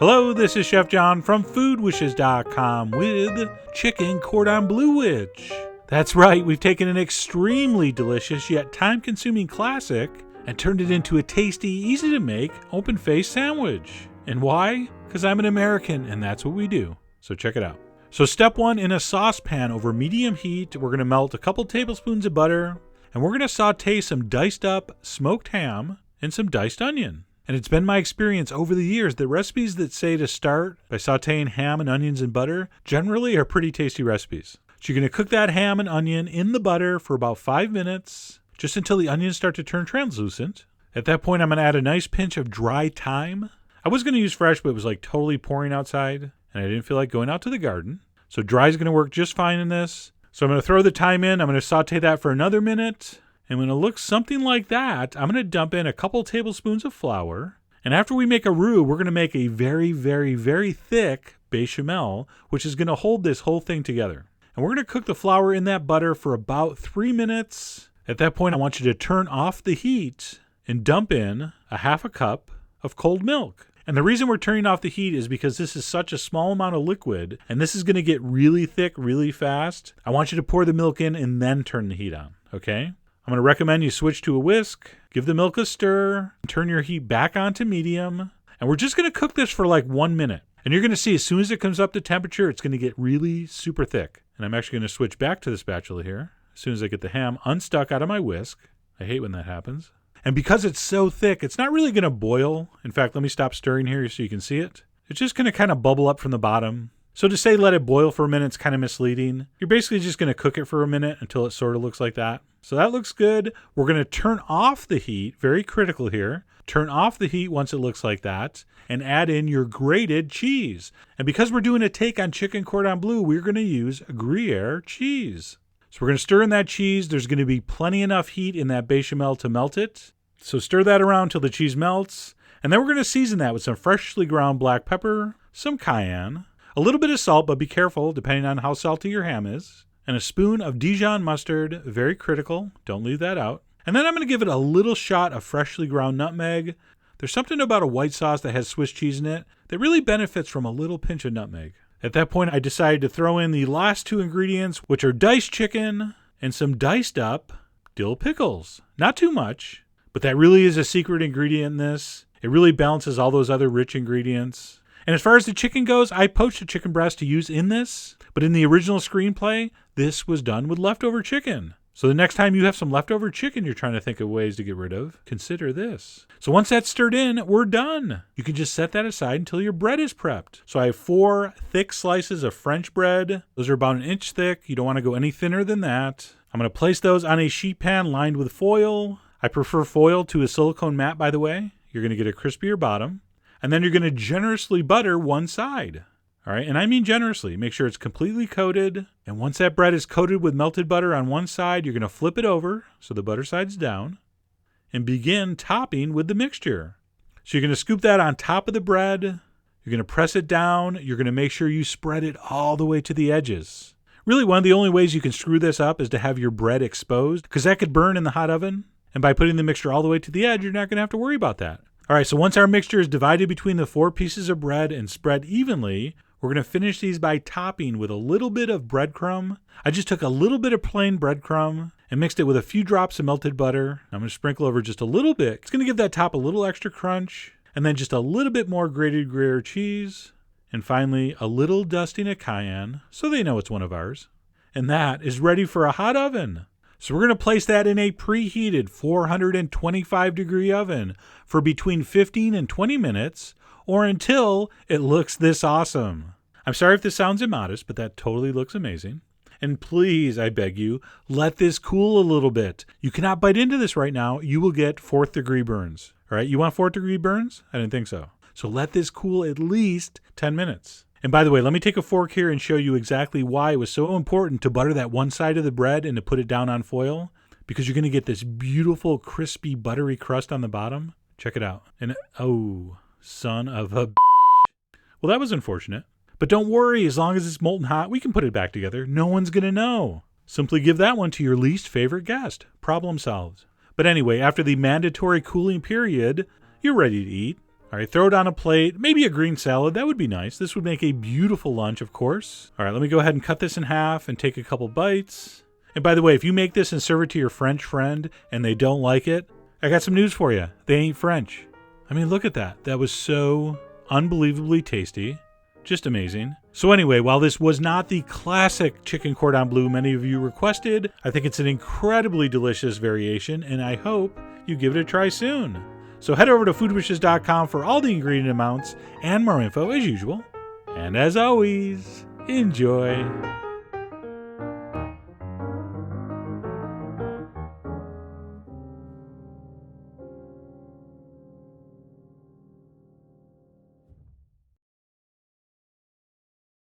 Hello, this is Chef John from foodwishes.com with chicken cordon bleu-wich. That's right, we've taken an extremely delicious yet time-consuming classic and turned it into a tasty, easy-to-make, open-faced sandwich. And why? Because I'm an American and that's what we do. So check it out. So step one, in a saucepan over medium heat, we're going to melt a couple tablespoons of butter and we're going to saute some diced up smoked ham and some diced onion. And it's been my experience over the years that recipes that say to start by sauteing ham and onions in butter generally are pretty tasty recipes. So you're going to cook that ham and onion in the butter for about 5 minutes, just until the onions start to turn translucent. At that point, I'm going to add a nice pinch of dry thyme. I was going to use fresh, but it was like totally pouring outside, and I didn't feel like going out to the garden. So dry is going to work just fine in this. So I'm going to throw the thyme in. I'm going to saute that for another minute. And when it looks something like that, I'm going to dump in a couple tablespoons of flour. And after we make a roux, we're going to make a very, very, very thick bechamel, which is going to hold this whole thing together. And we're going to cook the flour in that butter for about 3 minutes. At that point, I want you to turn off the heat and dump in a half a cup of cold milk. And the reason we're turning off the heat is because this is such a small amount of liquid, and this is going to get really thick really fast. I want you to pour the milk in and then turn the heat on, okay? I'm going to recommend you switch to a whisk, give the milk a stir, turn your heat back on to medium, and we're just going to cook this for like 1 minute. And you're going to see as soon as it comes up to temperature, it's going to get really super thick. And I'm actually going to switch back to the spatula here as soon as I get the ham unstuck out of my whisk. I hate when that happens. And because it's so thick, it's not really going to boil. In fact, let me stop stirring here so you can see it. It's just going to kind of bubble up from the bottom. So to say let it boil for a minute is kind of misleading. You're basically just going to cook it for a minute until it sort of looks like that. So that looks good. We're going to turn off the heat, very critical here. Turn off the heat once it looks like that and add in your grated cheese. And because we're doing a take on chicken cordon bleu, we're going to use Gruyere cheese. So we're going to stir in that cheese. There's going to be plenty enough heat in that bechamel to melt it. So stir that around till the cheese melts. And then we're going to season that with some freshly ground black pepper, some cayenne, a little bit of salt, but be careful depending on how salty your ham is, and a spoon of Dijon mustard, very critical, don't leave that out. And then I'm going to give it a little shot of freshly ground nutmeg. There's something about a white sauce that has Swiss cheese in it that really benefits from a little pinch of nutmeg. At that point, I decided to throw in the last two ingredients, which are diced chicken and some diced up dill pickles. Not too much, but that really is a secret ingredient in this. It really balances all those other rich ingredients. And as far as the chicken goes, I poached a chicken breast to use in this, but in the original screenplay, this was done with leftover chicken. So the next time you have some leftover chicken you're trying to think of ways to get rid of, consider this. So once that's stirred in, we're done. You can just set that aside until your bread is prepped. So I have 4 thick slices of French bread. Those are about 1 inch thick. You don't want to go any thinner than that. I'm going to place those on a sheet pan lined with foil. I prefer foil to a silicone mat, by the way. You're going to get a crispier bottom. And then you're going to generously butter one side. All right, and I mean generously. Make sure it's completely coated. And once that bread is coated with melted butter on one side, you're going to flip it over so the butter side's down and begin topping with the mixture. So you're going to scoop that on top of the bread. You're going to press it down. You're going to make sure you spread it all the way to the edges. Really, one of the only ways you can screw this up is to have your bread exposed, because that could burn in the hot oven. And by putting the mixture all the way to the edge, you're not going to have to worry about that. All right, so once our mixture is divided between the 4 pieces of bread and spread evenly, we're going to finish these by topping with a little bit of breadcrumb. I just took a little bit of plain breadcrumb and mixed it with a few drops of melted butter. I'm going to sprinkle over just a little bit. It's going to give that top a little extra crunch, and then just a little bit more grated Gruyere cheese, and finally a little dusting of cayenne so they know it's one of ours. And that is ready for a hot oven. So we're going to place that in a preheated 425 degree oven for between 15 and 20 minutes, or until it looks this awesome. I'm sorry if this sounds immodest, but that totally looks amazing. And please, I beg you, let this cool a little bit. You cannot bite into this right now. You will get 4th degree burns. All right, you want 4th degree burns? I didn't think so. So let this cool at least 10 minutes. And by the way, let me take a fork here and show you exactly why it was so important to butter that one side of the bread and to put it down on foil, because you're going to get this beautiful, crispy, buttery crust on the bottom. Check it out. And oh, son of a well, that was unfortunate. But don't worry, as long as it's molten hot, we can put it back together. No one's going to know. Simply give that one to your least favorite guest. Problem solved. But anyway, after the mandatory cooling period, you're ready to eat. All right, throw it on a plate. Maybe a green salad. That would be nice. This would make a beautiful lunch, of course. All right, let me go ahead and cut this in half and take a couple bites. And by the way, if you make this and serve it to your French friend and they don't like it, I got some news for you. They ain't French. I mean, look at that. That was so unbelievably tasty. Just amazing. So anyway, while this was not the classic chicken cordon bleu many of you requested, I think it's an incredibly delicious variation, and I hope you give it a try soon. So head over to foodwishes.com for all the ingredient amounts and more info as usual. And as always, enjoy.